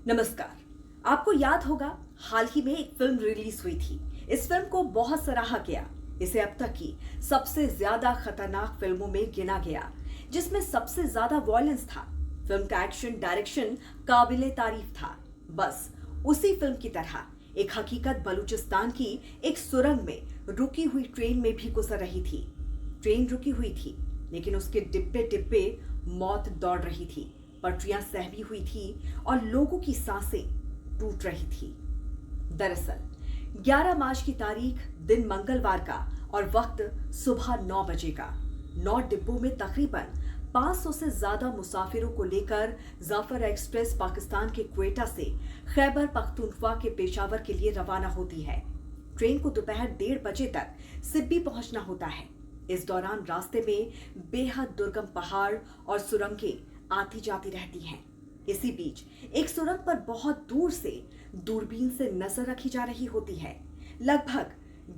नमस्कार। आपको याद होगा हाल ही में एक फिल्म रिलीज हुई थी। इस फिल्म को बहुत सराहा गया। इसे अब तक की सबसे ज्यादा खतरनाक फिल्मों में गिना गया, जिसमें सबसे ज्यादा वॉयलेंस था। फिल्म का एक्शन डायरेक्शन काबिले तारीफ था। बस उसी फिल्म की तरह एक हकीकत बलूचिस्तान की एक सुरंग में रुकी हुई ट्रेन में भी गुजर रही थी। ट्रेन रुकी हुई थी, लेकिन उसके डिब्बे डिब्बे मौत दौड़ रही थी। पटरियां सहमी हुई थी और लोगों की सांसें टूट रही थी। दरअसल 11 मार्च की तारीख दिन मंगलवार का और वक्त सुबह 9 बजे का। 9 डिब्बों में तकरीबन 500 से ज्यादा मुसाफिरों को लेकर जाफर एक्सप्रेस पाकिस्तान के क्वेटा से खैबर पख्तूनख्वा के पेशावर के लिए रवाना होती है। ट्रेन को दोपहर 1:30 बजे तक सिब्बी पहुंचना होता है। इस दौरान रास्ते में बेहद दुर्गम पहाड़ और सुरंगें आती जाती रहती हैं। इसी बीच एक सुरंग पर बहुत दूर से दूरबीन से नजर रखी जा रही होती है। लगभग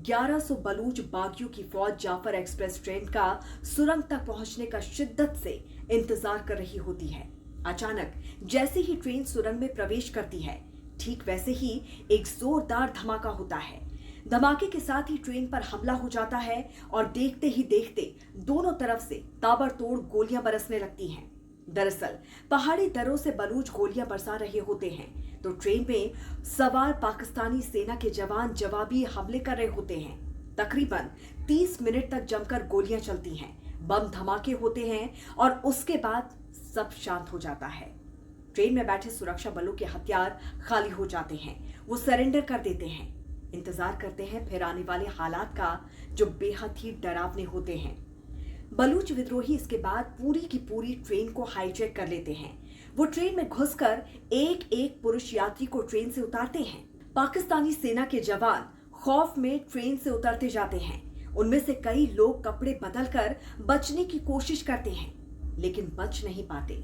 1100 बलूच बागियों की फौज जाफर एक्सप्रेस ट्रेन का सुरंग तक पहुंचने का शिद्दत से इंतजार कर रही होती है। अचानक जैसे ही ट्रेन सुरंग में प्रवेश करती है, ठीक वैसे ही एक जोरदार धमाका होता है। धमाके के साथ ही ट्रेन पर हमला हो जाता है और देखते ही देखते दोनों तरफ से ताबड़तोड़ गोलियां बरसने लगती हैं। दरअसल पहाड़ी दरों से बलूच गोलियां बरसा रहे होते हैं, तो ट्रेन में सवार पाकिस्तानी सेना के जवान जवाबी हमले कर रहे होते हैं। तकरीबन 30 मिनट तक जमकर गोलियां चलती हैं, बम धमाके होते हैं और उसके बाद सब शांत हो जाता है। ट्रेन में बैठे सुरक्षा बलों के हथियार खाली हो जाते हैं। वो सरेंडर कर देते हैं। इंतजार करते हैं फिर आने वाले हालात का, जो बेहद ही डरावने होते हैं। बलूच विद्रोही इसके बाद पूरी की पूरी ट्रेन को हाईजैक कर लेते हैं। वो ट्रेन में घुसकर एक एक पुरुष यात्री को ट्रेन से उतारते हैं। पाकिस्तानी सेना के जवान खौफ में ट्रेन से उतरते जाते हैं। उनमें से कई लोग कपड़े बदलकर बचने की कोशिश करते हैं, लेकिन बच नहीं पाते।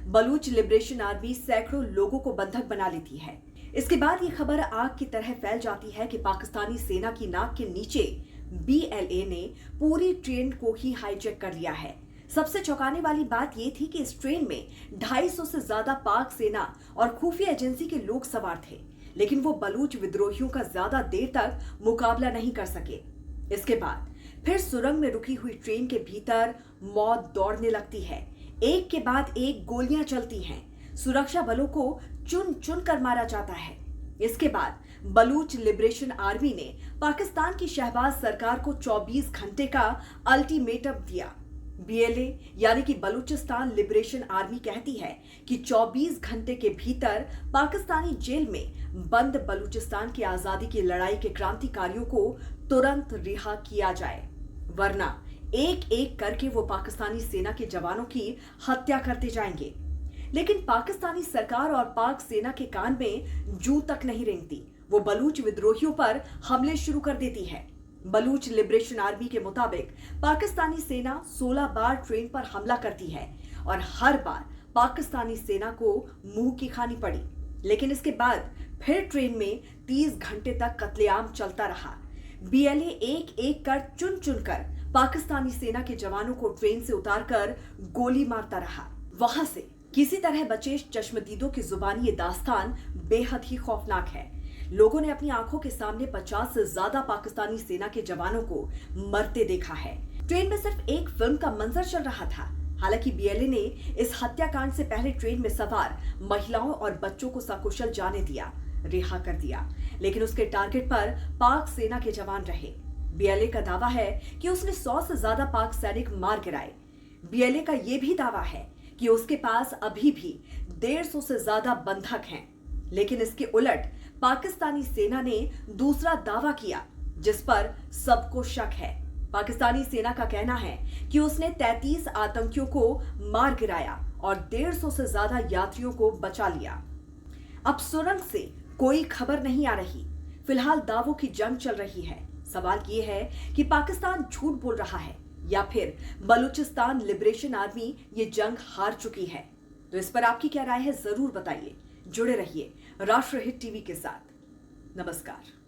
बलूच लिबरेशन आर्मी सैकड़ों लोगों को बंधक बना लेती है। इसके बाद ये खबर आग की तरह फैल जाती है कि पाकिस्तानी सेना की नाक के नीचे BLA ने पूरी ट्रेन को ही हाईजैक कर लिया है। सबसे चौंकाने वाली बात यह थी कि इस ट्रेन में 250 से ज्यादा पाक सेना और खुफिया एजेंसी के लोग सवार थे, लेकिन वो बलूच विद्रोहियों का ज्यादा देर तक मुकाबला नहीं कर सके। इसके बाद फिर सुरंग में रुकी हुई ट्रेन के भीतर मौत दौड़ने लगती है। एक के बाद एक गोलियां चलती हैं। सुरक्षा बलों को चुन चुन कर मारा जाता है। इसके बाद बलूच लिबरेशन आर्मी ने पाकिस्तान की शहबाज सरकार को 24 घंटे का अल्टीमेटम दिया। BLA यानी कि बलूचिस्तान लिबरेशन आर्मी कहती है कि 24 घंटे के भीतर पाकिस्तानी जेल में बंद बलूचिस्तान की आजादी की लड़ाई के क्रांतिकारियों को तुरंत रिहा किया जाए, वरना एक एक करके वो पाकिस्तानी सेना के जवानों की हत्या करते जाएंगे। लेकिन पाकिस्तानी सरकार और पाक सेना के कान में जूं तक नहीं रेंगती। वो बलूच विद्रोहियों पर हमले शुरू कर देती है। बलूच लिबरेशन आर्मी के मुताबिक पाकिस्तानी सेना 16 बार ट्रेन पर हमला करती है और हर बार पाकिस्तानी सेना को मुंह की खानी पड़ी। लेकिन इसके बाद फिर ट्रेन में 30 घंटे तक कत्लेआम चलता रहा। BLA एक एक कर चुन चुन कर पाकिस्तानी सेना के जवानों को ट्रेन से उतारकर गोली मारता रहा। वहां से किसी तरह बचे चश्मदीदों की जुबानी ये दास्तान बेहद ही खौफनाक है। लोगों ने अपनी आंखों के सामने 50 से ज्यादा पाकिस्तानी सेना के जवानों को मरते देखा है। ट्रेन में सिर्फ एक फिल्म का मंजर चल रहा था। हालांकि BLA ने इस हत्याकांड से पहले ट्रेन में सवार महिलाओं और बच्चों को सकुशल जाने दिया, रिहा कर दिया, लेकिन उसके टारगेट पर पाक सेना के जवान रहे। BLA का दावा है कि उसने 100 से ज्यादा पाक सैनिक मार गिराए। BLA का यह भी दावा है कि उसके पास अभी भी 150 से ज्यादा बंधक हैं। लेकिन इसके उलट पाकिस्तानी सेना ने दूसरा दावा किया, जिस पर सबको शक है। पाकिस्तानी सेना का कहना है कि उसने 33 आतंकियों को मार गिराया और 150 से ज्यादा यात्रियों को बचा लिया। अब सुरंग से कोई खबर नहीं आ रही। फिलहाल दावों की जंग चल रही है। सवाल ये है कि पाकिस्तान झूठ बोल रहा है या फिर बलूचिस्तान लिबरेशन आर्मी ये जंग हार चुकी है। तो इस पर आपकी क्या राय है, जरूर बताइए। जुड़े रहिए राष्ट्रहित टीवी के साथ। नमस्कार।